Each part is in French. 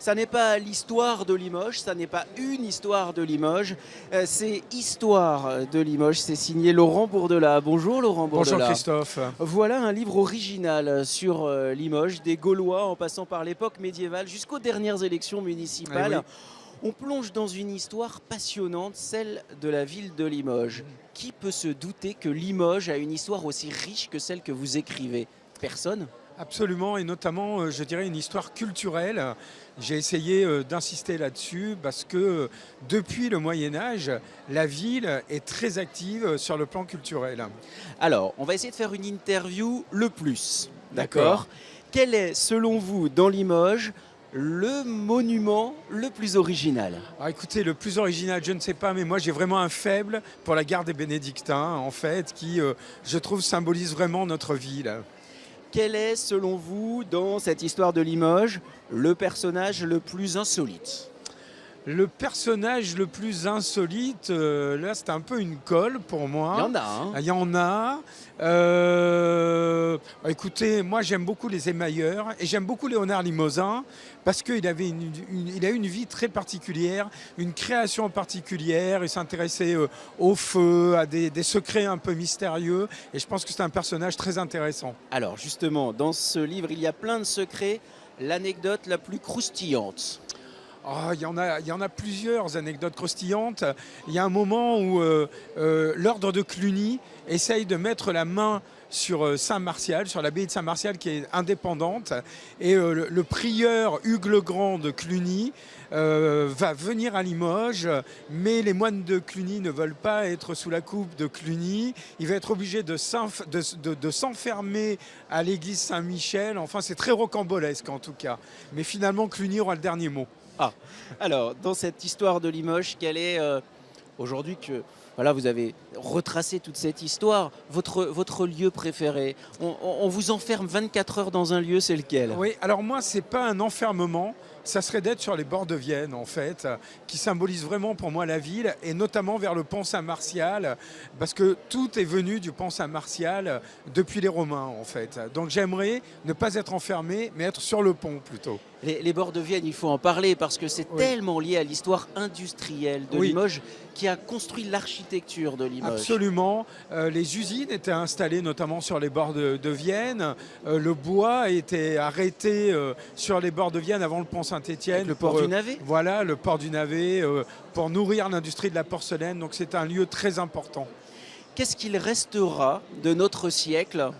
Ça n'est pas l'histoire de Limoges, ça n'est pas une histoire de Limoges, c'est Histoire de Limoges. C'est signé Laurent Bourdelat. Bonjour Laurent Bourdelat. Bonjour Christophe. Voilà un livre original sur Limoges, des Gaulois en passant par l'époque médiévale jusqu'aux dernières élections municipales. Eh oui. On plonge dans une histoire passionnante, celle de la ville de Limoges. Qui peut se douter que Limoges a une histoire aussi riche que celle que vous écrivez? Personne. Absolument, et notamment, je dirais, une histoire culturelle. J'ai essayé d'insister là-dessus parce que depuis le Moyen-Âge, la ville est très active sur le plan culturel. Alors, on va essayer de faire une interview le plus. D'accord. Quel est, selon vous, dans Limoges, le monument le plus original? Alors, écoutez, le plus original, je ne sais pas, mais moi j'ai vraiment un faible pour la gare des Bénédictins, en fait, qui, je trouve, symbolise vraiment notre ville. Quel est, selon vous, dans cette histoire de Limoges, le personnage le plus insolite? Le personnage le plus insolite, là c'est un peu une colle pour moi. Il y en a, hein? Il y en a. Écoutez, moi j'aime beaucoup les émailleurs et j'aime beaucoup Léonard Limousin parce qu'il avait il a eu une vie très particulière, une création particulière. Il s'intéressait au feu, à des secrets un peu mystérieux, et je pense que c'est un personnage très intéressant. Alors, justement, dans ce livre, il y a plein de secrets. L'anecdote la plus croustillante? Il y en a plusieurs anecdotes croustillantes. Il y a un moment où l'ordre de Cluny essaye de mettre la main sur Saint-Martial, sur l'abbaye de Saint-Martial qui est indépendante. Et le prieur Hugues le Grand de Cluny va venir à Limoges, mais les moines de Cluny ne veulent pas être sous la coupe de Cluny. Il va être obligé de s'enfermer à l'église Saint-Michel. Enfin, c'est très rocambolesque en tout cas. Mais finalement, Cluny aura le dernier mot. Ah, alors, dans cette histoire de Limoges, quelle est aujourd'hui que voilà, vous avez retracé toute cette histoire, votre lieu préféré? On vous enferme 24 heures dans un lieu, c'est lequel? Oui, alors moi, c'est pas un enfermement, ça serait d'être sur les bords de Vienne, en fait, qui symbolise vraiment pour moi la ville, et notamment vers le pont Saint-Martial, parce que tout est venu du pont Saint-Martial depuis les Romains, en fait. Donc j'aimerais ne pas être enfermé, mais être sur le pont plutôt. Les bords de Vienne, il faut en parler parce que c'est Oui. tellement lié à l'histoire industrielle de Oui. Limoges qui a construit l'architecture de Limoges. Absolument. Les usines étaient installées notamment sur les bords de Vienne. Le bois était arrêté sur les bords de Vienne avant le pont Saint-Étienne. Avec le port du Navet. Voilà, le port du Navet, pour nourrir l'industrie de la porcelaine. Donc c'est un lieu très important. Qu'est-ce qu'il restera de notre siècle?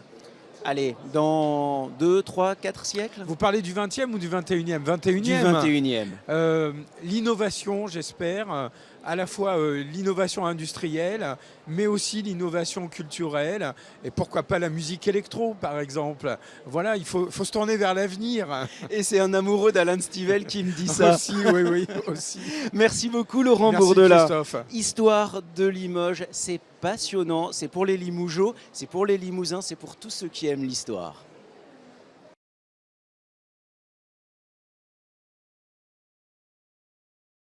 Allez, dans 2, 3, 4 siècles? Vous parlez du 20e ou du 21e? 21e. Du 21e. L'innovation, j'espère, à la fois l'innovation industrielle, mais aussi l'innovation culturelle, et pourquoi pas la musique électro, par exemple. Voilà, il faut se tourner vers l'avenir. Et c'est un amoureux d'Alan Stivell qui me dit ça. Aussi, oui, aussi. Merci beaucoup Laurent Merci Bourdelat. Christophe. Histoire de Limoges, c'est passionnant, c'est pour les Limougeaux, c'est pour les Limousins, c'est pour tous ceux qui aiment l'histoire.